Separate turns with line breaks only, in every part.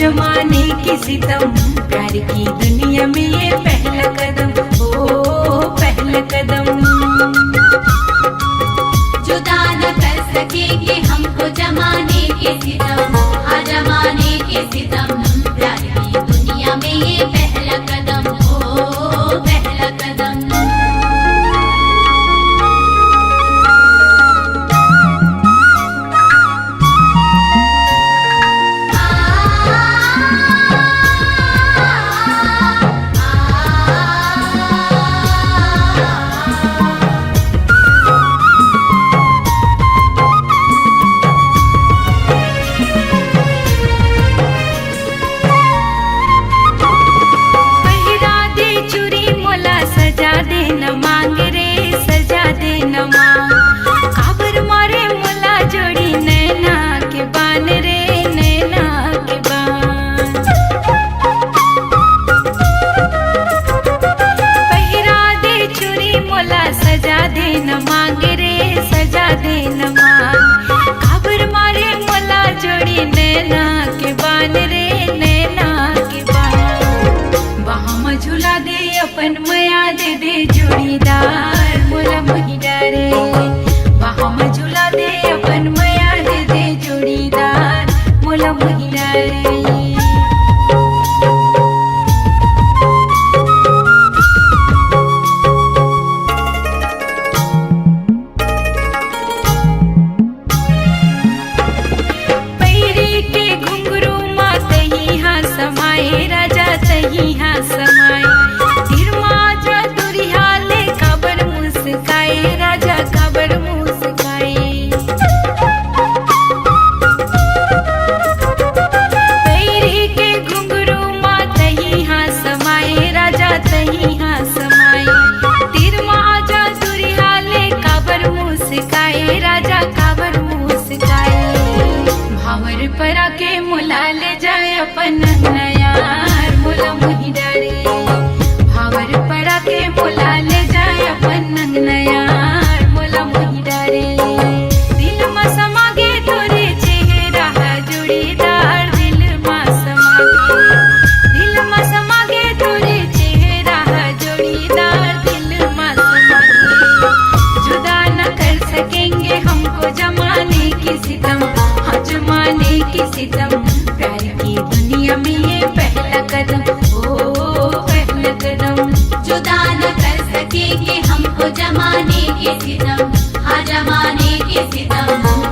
जमाने की सितम, प्यार की दुनिया में ये पहला कदम, ओ पहला कदम।
जुदा न कर सकेंगे हमको जमाने के सितम, हाँ जमाने के सितम, प्यार की दुनिया में ये पहला कदम, ओ पहला कदम।
अपन मया दे दे जोड़ीदार, मोला मोही डारे बाहम झूला दे, अपन मया दे दे जोड़ीदार, मोला मोही डारे। पैरी के घुंघरू माँ तही हाँ समाये, राजा तही हाँ समाये, राजा काबर मुस्काए। पैरी के घुंघरू माँ तही हाँ समाये, राजा तही हाँ समाये, तीर माजा दुरिहा ले काबर मुस्काए, राजा काबर मुस्काए। भावर परा के मुला ले जाए अपन नयार, मोला मोही डारे भावर परा के मुला ले जाए अपन नयार, मोला मोही डारे। दिल मा समागे तोरे चेहरा जोड़ीदार, दिल मा समागे, दिल मा समागे तोरे चेहरा जोड़ीदार, दिल मा समागे। जुदा न कर सकेंगे हमको जमाने की सितम, हाँ जमाने की सितम, प्यार की दुनिया में ये पहला कदम, ओ पहला कदम।
जुदा न कर सकेंगे हमको जमाने के सितम, हाँ जमाने के सितम,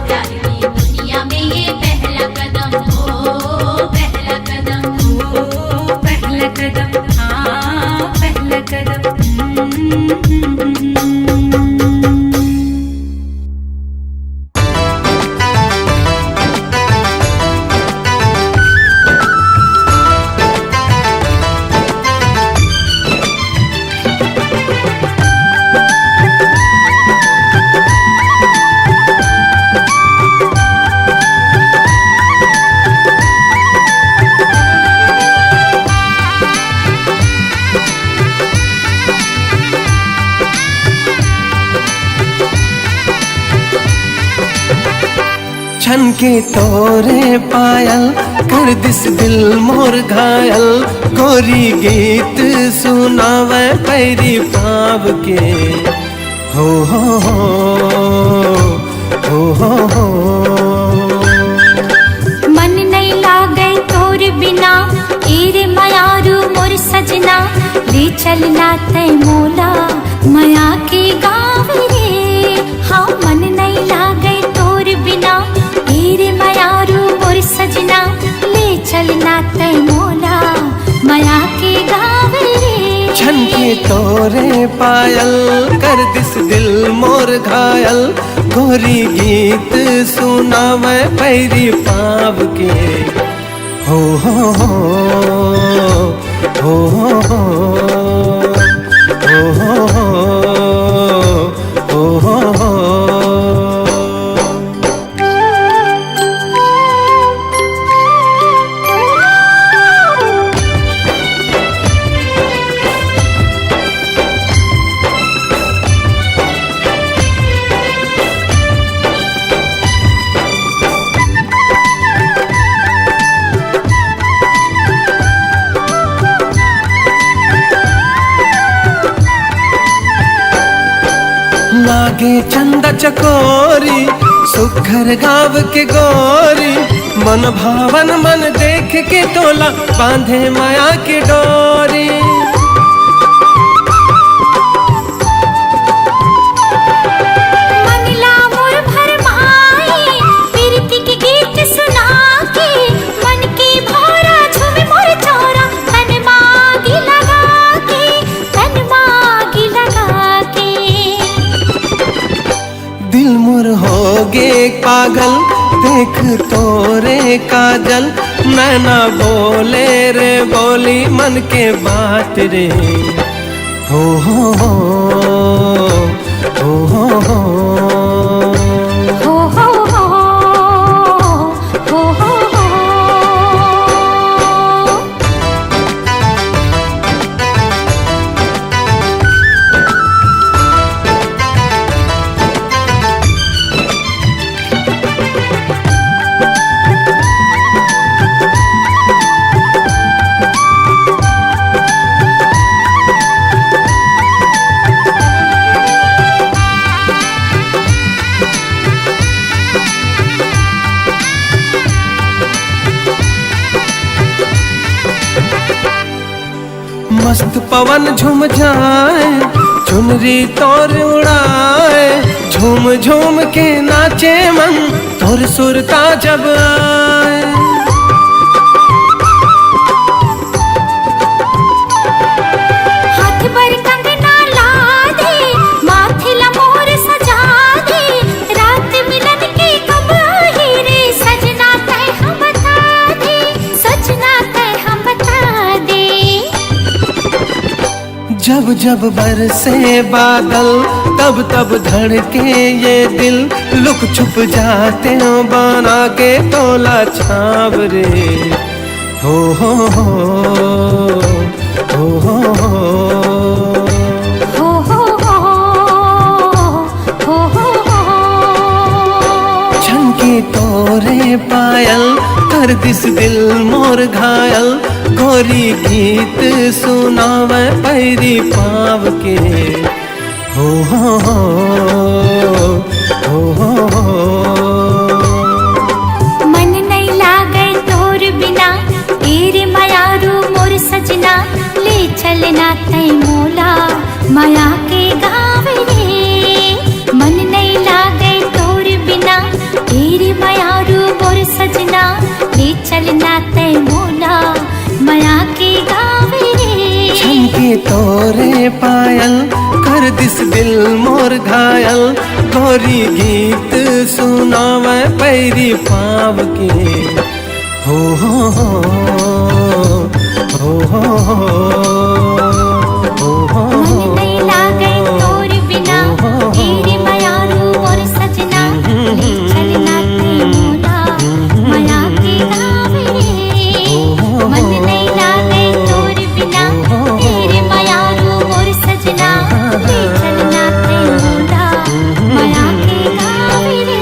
प्यार की दुनिया में ये पहला कदम, ओ पहला कदम,
ओ पहला कदम, हाँ पहला कदम।
छन के तोरे पायल कर दिस दिल मोर घायल, गोरी गीत सुनावे पैरी पाव के, हो हो हो हो हो।
मन नहीं लागे तोर बिना
छनके तोरे पायल कर दिस दिल मोर घायल गोरी गीत सुनावे पैरी पाव के हो हो हो हो हो हो हो हो हो हो। लागे चंदा चकोरी सुघर गाव के गोरी मन भावन मन देख के तोला बांधे माया की डोरी
मंगला मोर भरमाई प्रीति के गीत सुना के मन की भौरा झूमे मोर चौरा तन मागी लगा के तन मागी लगा के
दिल मुर होगे पागल देख तोरे काजल नैना बोले रे बोली मन के बात रे हो हो हो हो हो हो
हो हो हो हो हो हो।
मस्त पवन झूम जाए चुनरी तोर उड़ाए झूम झूम के नाचे मन तोर सुरता जब आए
हाथ पर कंगना ला दे माथे ला मोर सजा दे रात मिलन के कब आई रे सजना तय हम बता दे सजना तय हम बता दे।
जब जब बरसे बादल तब तब धड़के ये दिल लुक छुप जाते हो बना के तोला छाव रे हो हो हो हो हो हो
हो हो हो हो हो हो।
छनके तोरे पायल कर दिस दिल मोर घायल गोरी गीत सुनावे पैरी पाव के हो हो हो हो हो।
मन नहीं लागे तोर बिना तेरे मायारू मोर सजना ले चलना तय मोला माया के गाँव रे। मन नहीं लागे तोर बिना तेरे मायारू मोर सजना ले चलना तय मोला माया के गाँव रे।
छनके तोरे पायल कर दिस दिल मोर घायल गोरी गीत सुनावे पैरी पाव के हो हो हो हो हो हो।
मन नहीं लागे तोर बिना तेरे मायारू मोर सजना ले चलना तय मोला माया के गाँव रे। मन नहीं लागे तोर बिना तेरे मायारू मोर सजना ले चलना तय मोला माया के गाँव रे।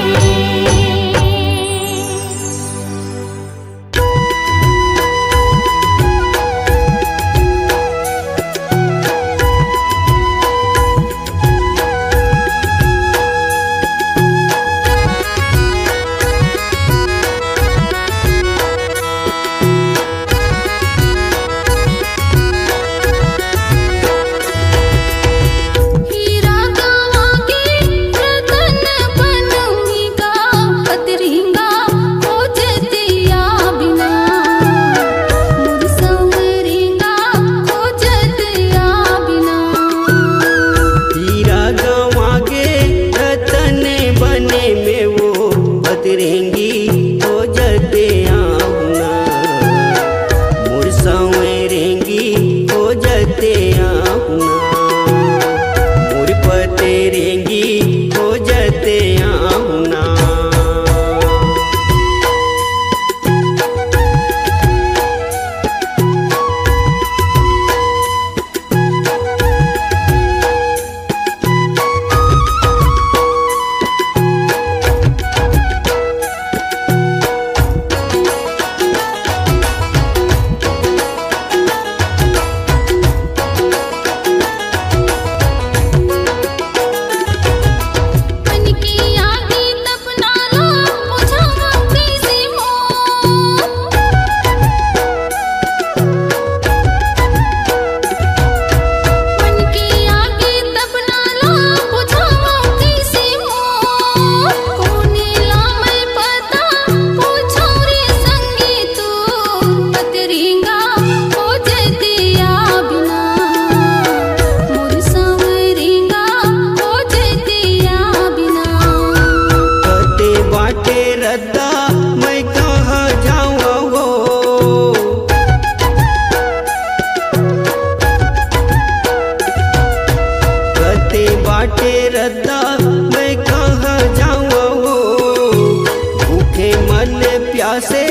से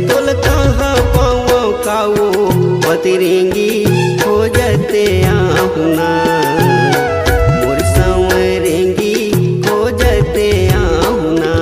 तोल कहाँ पाओ काओ बतरेंगी हो जते आहुना मोर संवरेंगी हो जते आहुना।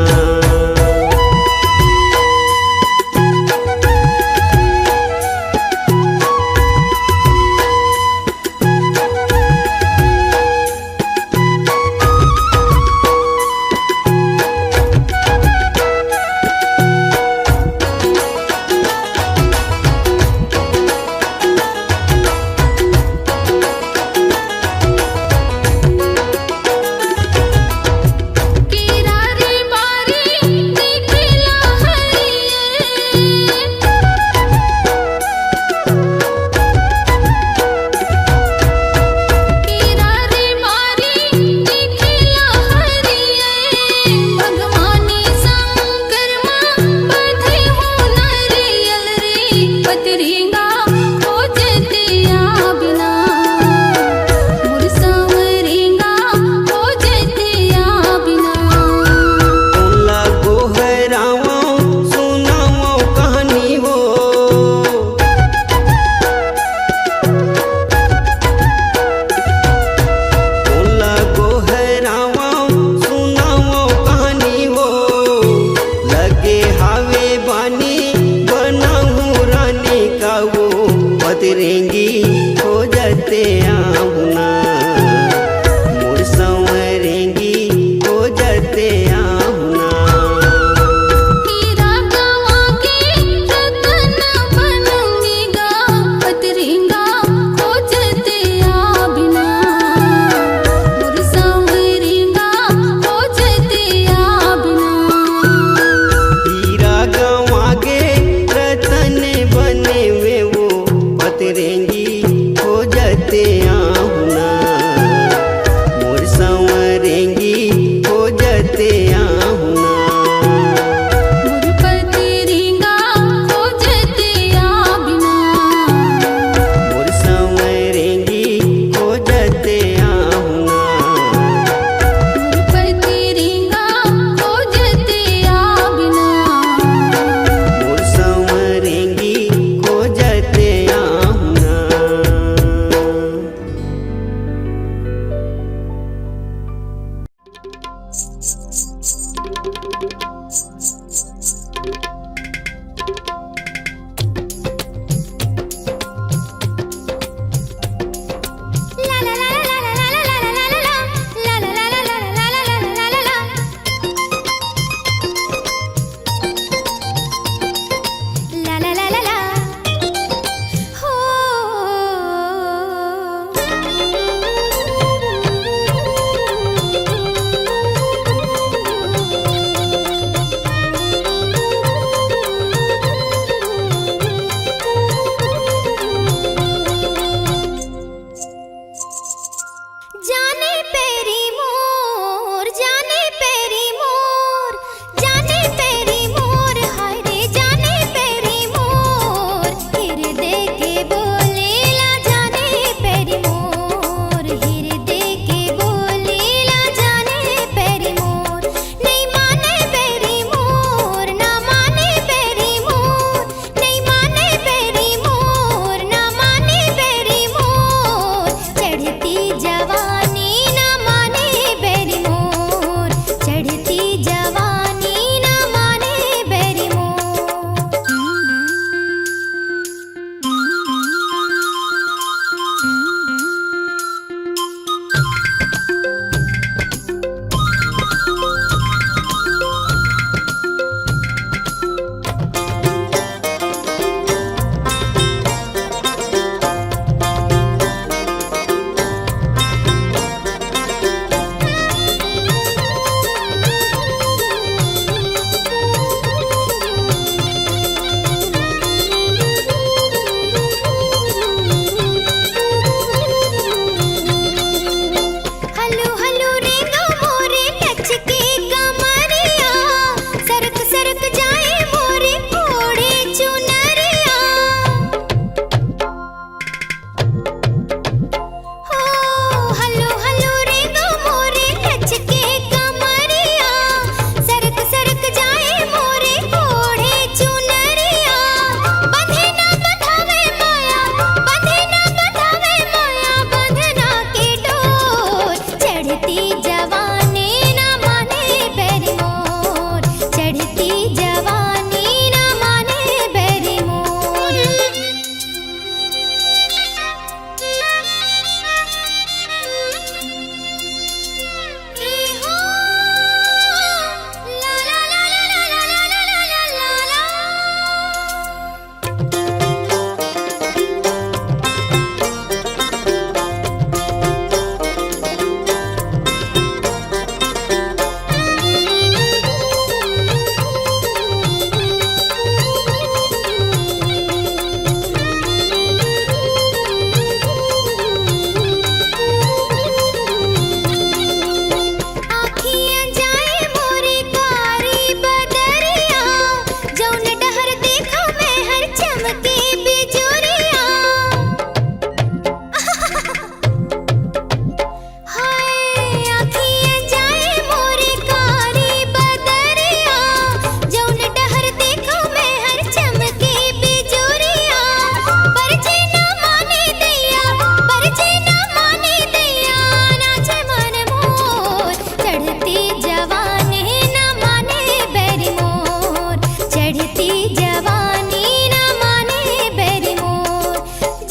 जवानी न माने बेरी मोर,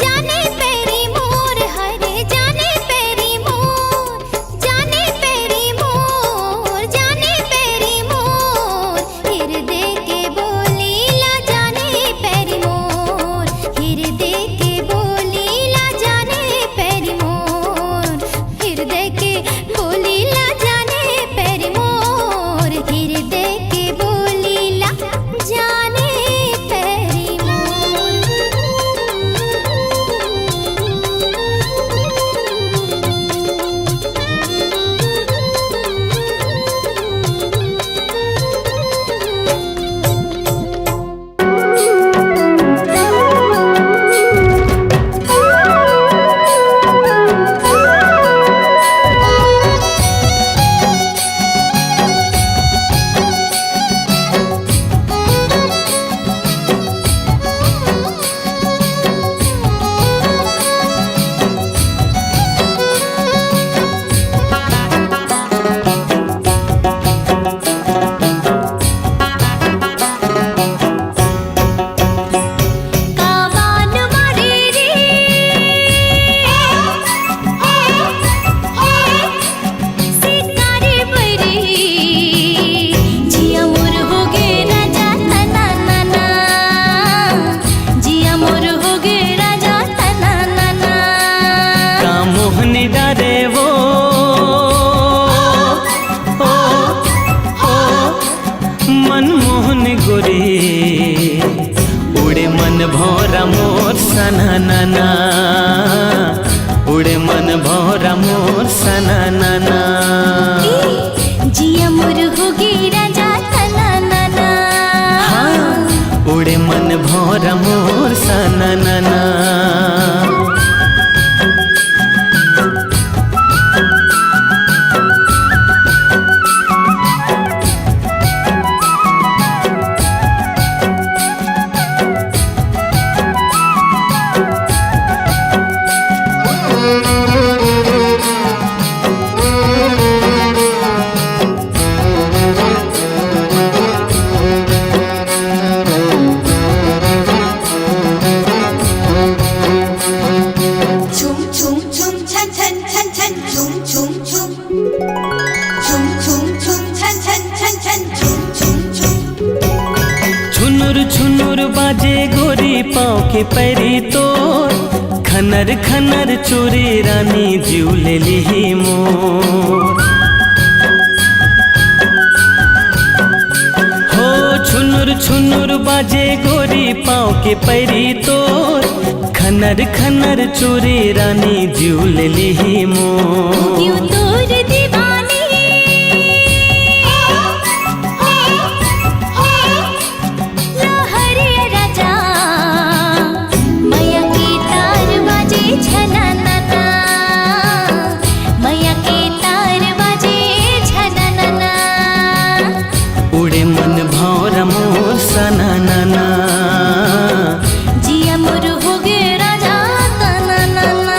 जाने पेरी मोर, हरे जाने पेरी मोर, जाने पेरी मोर, जाने पेरी मोर, हृदय के बोलीला जाने पेरी मोर, हृदय के बोलीला जाने पेरी मोर, हृदय के बोलीला जाने पेरी मोर, हृदय के बोलीला जाने पेरी काबान मारे रे सितारे बरे, जिया मोर हो गे राजा तना नाना, जिया मोर हो गे राजा तना नाना,
का मोहनी डारे वो मनमोहन गोरी, उड़े मन भौरा मोर सना नाना, उड़े मन भौरा मोर सना नाना।
जिया मोर हो गे राजा तना नाना,
हाँ, उड़े मन भौरा मोर सना नाना।
छुम छुम छुम छन छन छन छन छुम छुम छुम छुम छुम छुम छन छन छन छन छुम छुम छुम
छुनुर छुनुर बाजे गोरी पाँव के पैरी तोर, खनर खनर चोरी रानी जीव ले ली मोर। हो छुनुर छुनुर बाजे गोरी पाँव के पैरी तोर, खनर खनर चोरी रानी जीव ले ली मोर।
क्यों तोर दीवानी लहरे राजा, मैया के तार बाजे छना नाना, मैया के तार बाजे छना नाना,
उड़े मन भौरा मोर सना नाना,
जिया मोर हो गे राजा तना नाना।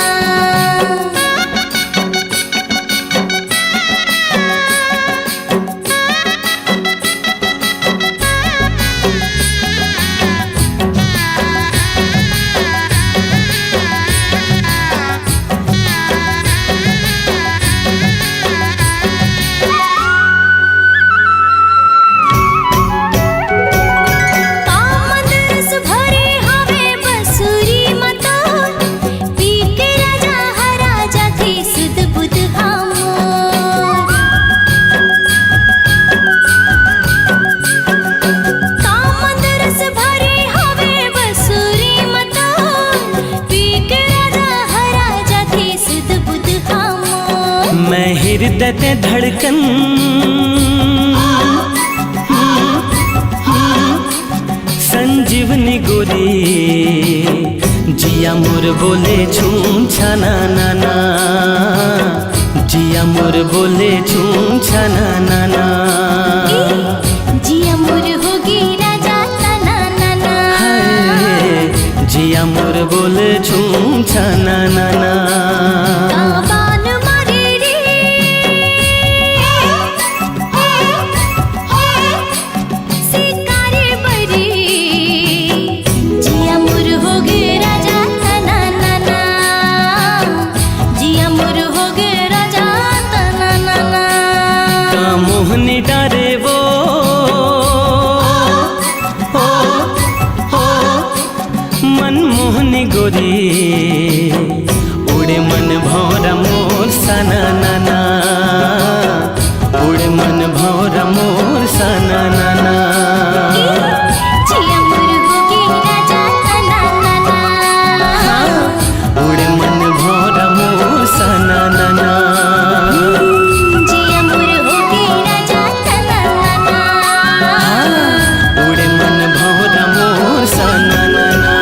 कामदरस भरे हवे बसुरी मतो, पी के राजा हराजा थी सुध बुध हमोर। कामदरस भरे हवे बसुरी मतो, पी के राजा हराजा थी सुध बुध हमोर।
मैं हृदय ते धड़कन संजीवनी गोरी, जिया मोर बोले छूम छना नाना, जिया मोर बोले छूम छना नाना।
जिया मोर हो गे राजा तना नाना,
जिया मोर बोले छूम छना नाना।
काबान मारे रे सितारे बरे,
गोरी उड़े मन भौरा मोर सना नाना उड़े मन भौरा मोर सना नाना
जिया मोर होगे राजा तना नाना
उड़े मन भौरा मोर सना नाना
जिया मोर होगे राजा तना नाना
उड़े मन भौरा मोर सना नाना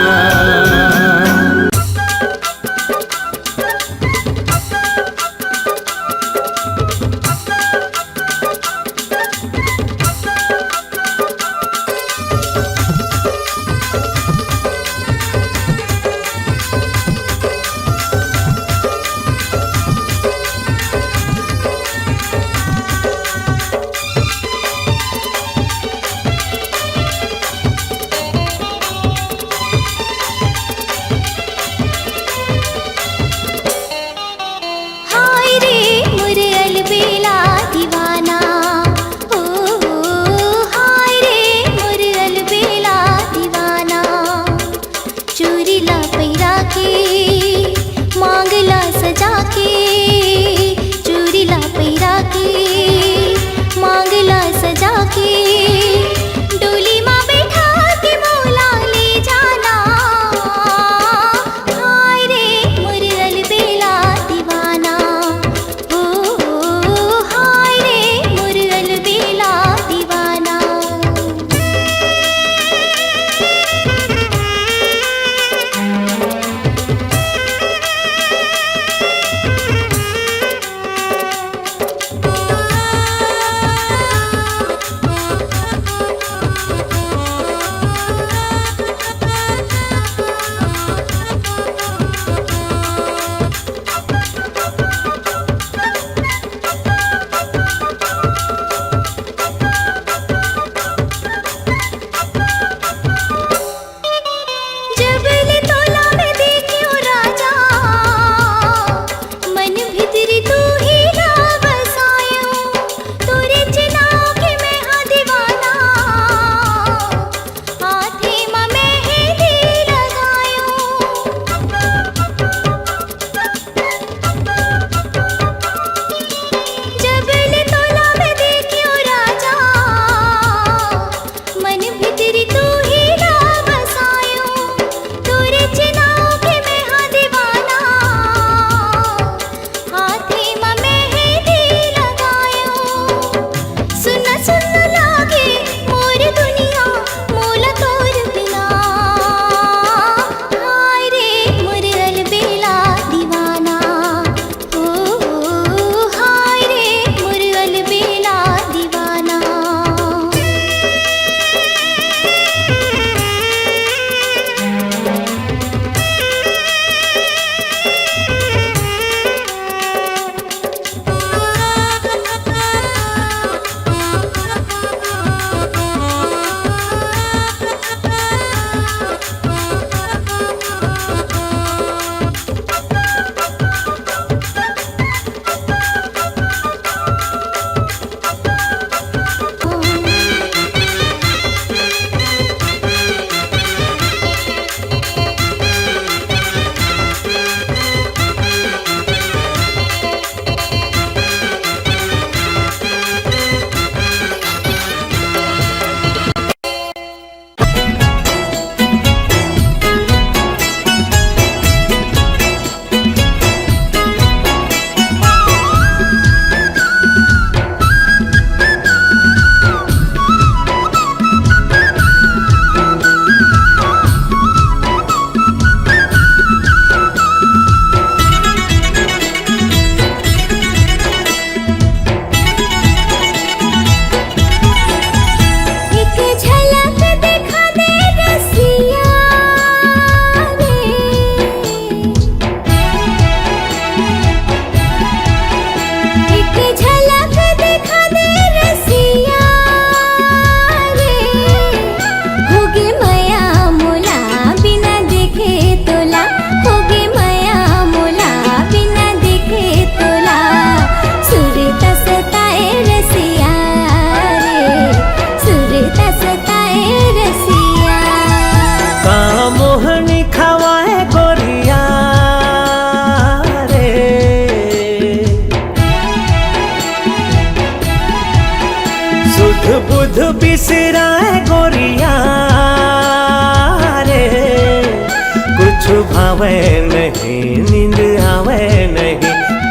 भावे नहीं नींद आवे नहीं,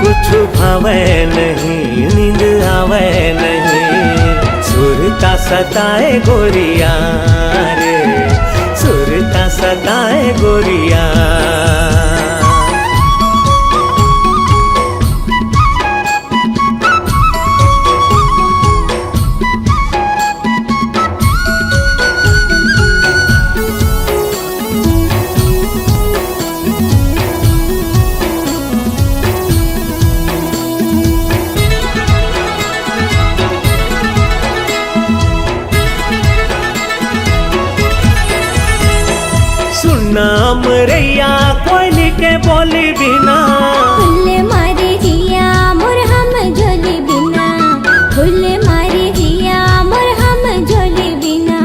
कुछ भावे नहीं नींद आवे नहीं। सुरता सताए गोरिया रे, सुरता सताए गोरिया। नाम रैया कोयली के बोली बिना,
फुल मारे हिया मोर हम झोली बिना, फुल मारे हिया मोर हम झोली बिना।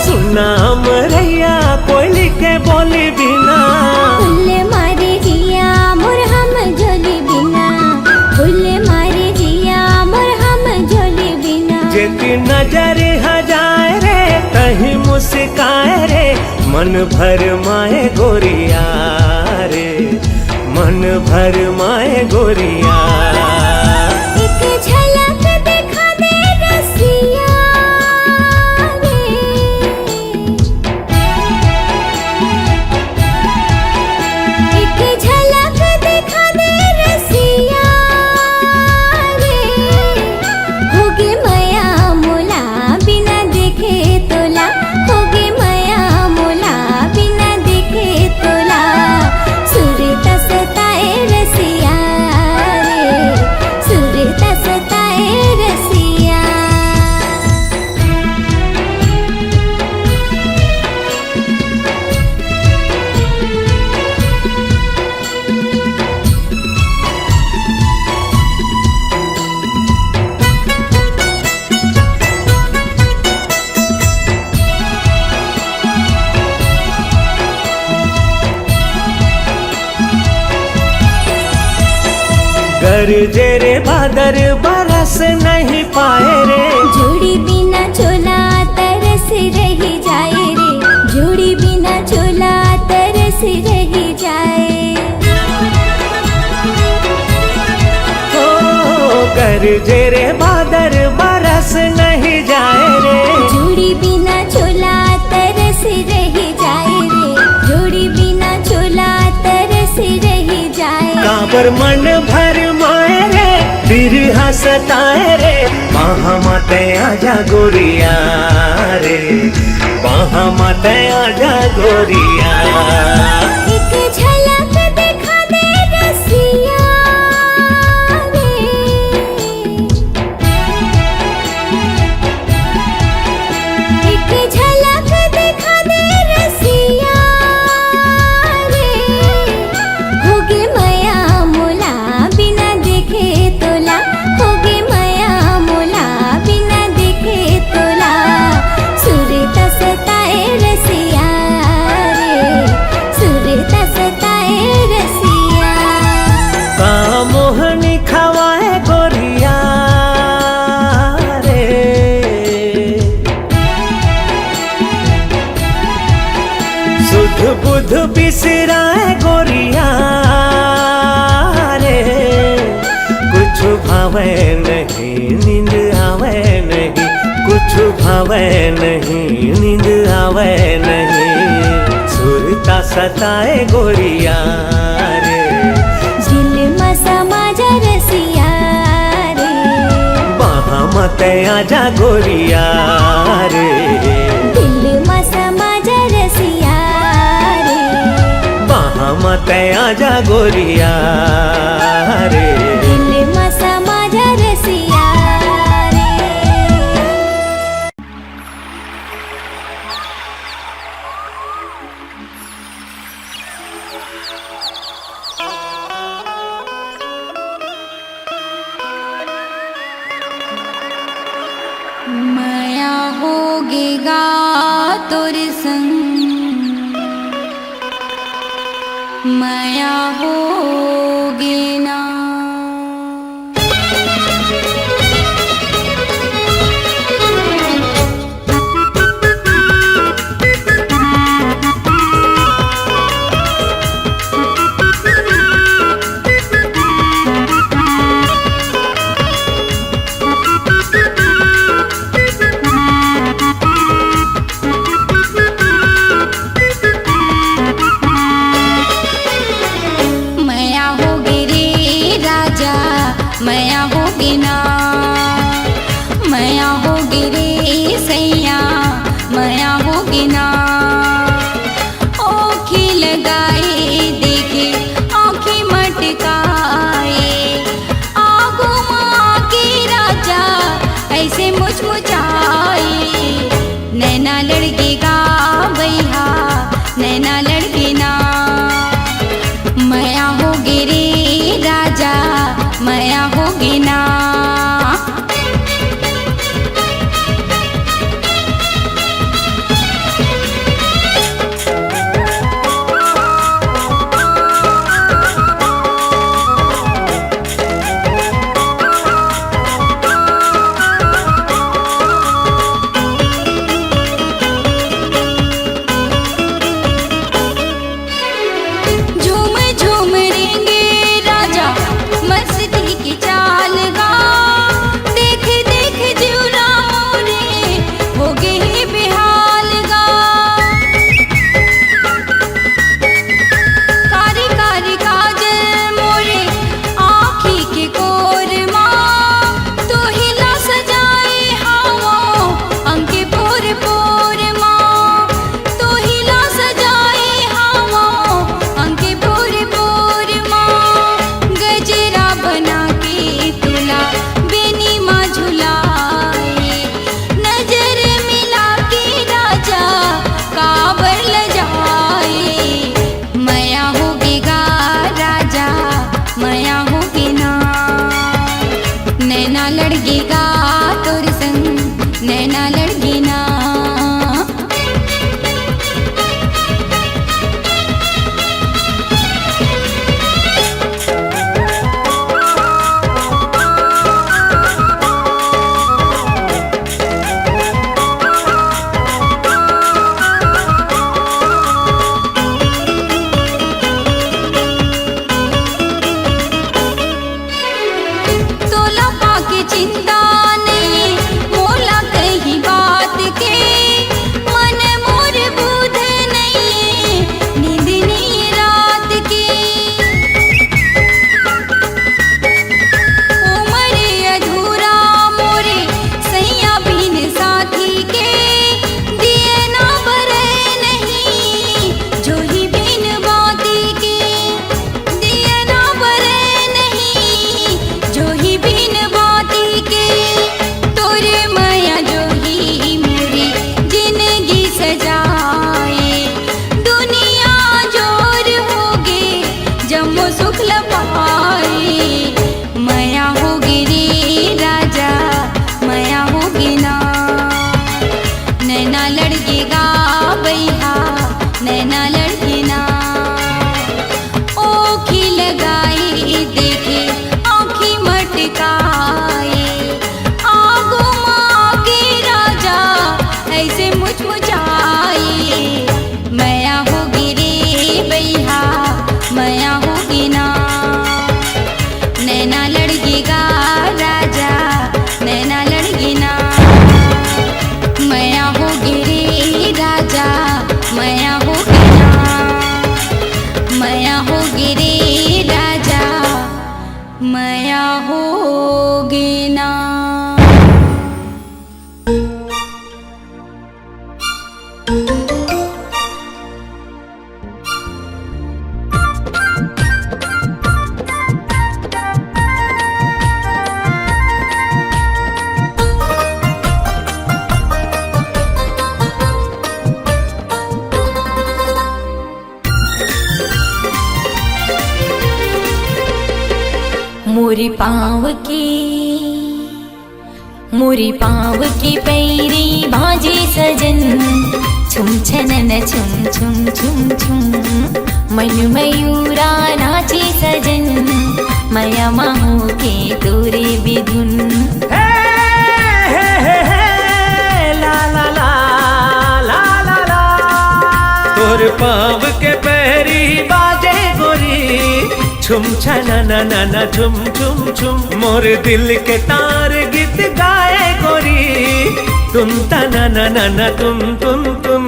सुनाम रैया कोयली के बोली बिना,
फुल मारे हिया मोर हम झोली बिना, फुल मारे हिया मोर हम झोली बिना।
जेती नजर हजाए रे कहीं मुस्काए रे, मन भर माए गोरिया रे, मन भर माए गोरिया।
एक झलक दिखा दे रसिया रे, एक झलक दिखा दे रसिया रे। होगे माया मोला बिना देखे तोला, होगे माया मोला बिना देखे तोला। सुरता सताए रसिया रे, सुरता सताए रसिया।
गरजे रे बादर बरस नहीं पाए रे,
जोड़ी बिना चोला तरस रही जाए रे, जोड़ी बिना चोला तरस रही जाए।
ओ गरजे रे बादर बरस नहीं जाए रे,
जोड़ी बिना चोला तरस रही जाए रे, जोड़ी बिना चोला तरस रही जाए।
काबर मन भर माए रे, बिरहा सताए रे, बाहा माते आजा गोरिया रे, बाहा माते आजा गोरिया।
एक झलक दिखा दे रसिया रे, एक झलक दिखा दे रसिया रे। होगे माया मोला बिना देखे तोला, होगे माया मोला बिना देखे तोला। सुरता सताए रसिया रे, सुरता सताए रसिया।
का मोहनी खवाए गोरिया रे, सुध बुध बिसराए गोरिया रे। कुछ भावे नहीं नींद आवे नहीं, कुछ भावे नहीं नींद आवे नहीं। सुरता सताए गोरिया रे,
दिल में समा जा रसिया रे,
बाहा मते आजा गोरिया रे,
दिल में समा जा रसिया रे,
बाहा मते आजा गोरिया रे।
दिल में समा जा रसिया रे।
माया होगेगा तोर संग, माया होगे ना।
होगी ना, मैया होगी रे सैया, मैया होगी ना। ओखी लगाए देखे आँखी मटकाए, आगो माँ के राजा ऐसे मुचमुचाए। नैना लड़केगा भैया, नैना लड़के ना, मैया होगी रे राजा, मैया होगी ना। झूम झूम रेंगे राजा मस्ती की चाल गा, देख देख जीवना मोरे हो गए बेहाल गा। कारी कारी काजल मोरे आँखी के कोर माँ, तो हिला सजाए हवा अंके पोर पोर माँ, तो हिला सजाए हवा अंके पोर पोर माँ। गजरा बना के तुला बेनी माँ झुलाए, नजर मिला के राजा काबर ल जाए। मैया होगी गा राजा, मैया होगी ना, नैना लड़गेगा तोर संग, नैना लड़गी ना। तोला पाके चिंता नहीं मोला कही बात के, मन मोर बुध नहीं नींद नहीं रात के। उमर अधूरा मोरे सैया बिन साथी के, दिए ना बरे नहीं जोही बिन बाती के, दिए ना बरे नहीं जोही बिन बाती के। तोरे माया जोही मेरी जिंदगी सजाए, दुनिया जोर होगे जम्मो सुख लपाए। मैया होगी रे राजा, मैया होगी ना, नैना लड़केगा भैया, नैना लड़के ना। ओखी लगाए देखे आँखी मटकाए, आगो माँ के राजा ऐसे मुचमुचाए। मैया होगी रे भैया, मैया होगी ना, नैना लड़केगा राजा, नैना लड़गी ना। मैया होगी रे राजा, मैया होगी ना, मैया होगी रे राजा, मैया होगी ना।
मोरी पाँव की पैरी बाजे सजन, छुम छनन छुम छुम छुम छुम। मन मयूरा नाचे सजन, मया माहू के तोरे बिधुन।
ला ला ला ला ला ला, तोर पाँव के पैरी बाजे गोरी, छुम छना ना ना ना छुम छुम छुम। मोर दिल के तार गीत गाए गोरी, तुम ता ना ना ना ना तुम तुम तुम।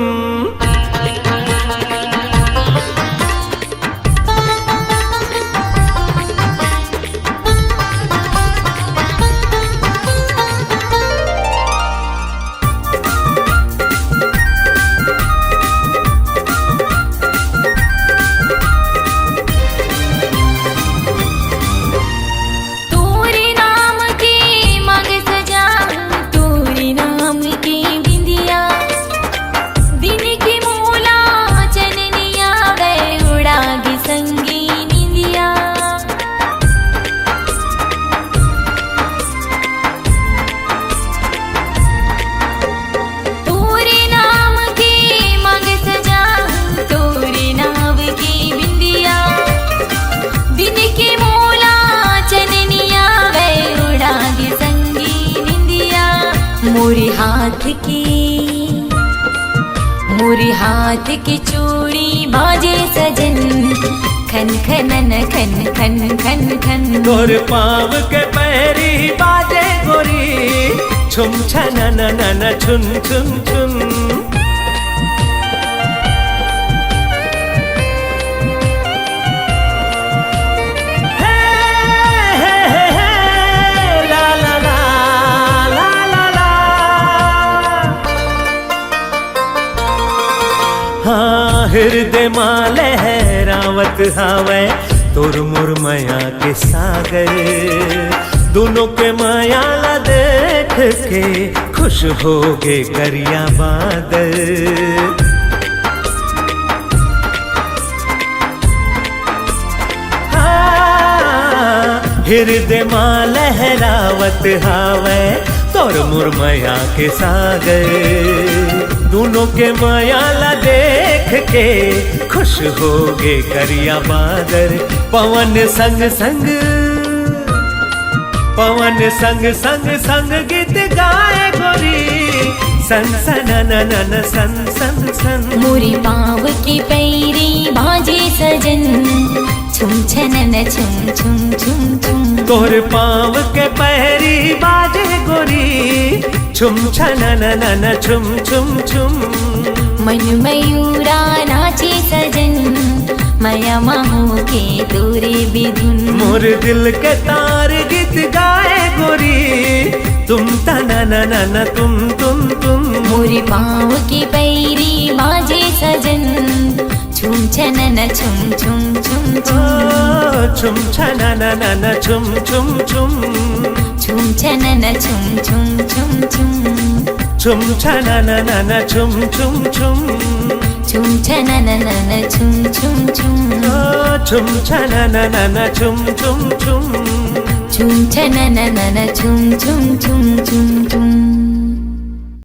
मोरी हाथ की चूड़ी बाजे सजन खन खनन खन खन खन खन
तोर पाँव के पैरी बाजे गोरी छुम छनन नन छुन छुन छुन हे, हे, हे, हे, ला, ला, ला, ला, ला, ला। हाँ हृदय माँ लहरावत हावे तोर मोर माया के सागर दोनों के माया ला देख के खुश हो गे करिया बादल हाँ, हृदय माँ लहरावत हावे तोर मोर माया के सागर दोनों के माया ला देख के खुश हो गे करिया बादर पवन संग संग संग गीत गाए गोरी सन सन नन सन सन सन
मोरी पाँव की पैरी बाजे सजन छुम छनन छुम छुम छुम छुम
तोर पाँव के पैरी बाजे गोरी छुम छनन नन छुम छुम छुम
मन मयूरा नाचे सजन माया माहो के तोरे बिधुन
मोर दिल के तार गीत गाए गोरी तुम तना न तुम
मोरी पाँव की पैरी बाजे सजन छुम छनन छुम छुम छुम छुम
छुम छनन न छुम छुम छुम
छुम छनन छुम छुम छुम छुम
छुम छनन न छुम छुम छुम
छुम छनन छुम छुम छुम
छुम छनन न छुम छुम छुम
छुम छनन छुम छुम छुम छुम छुम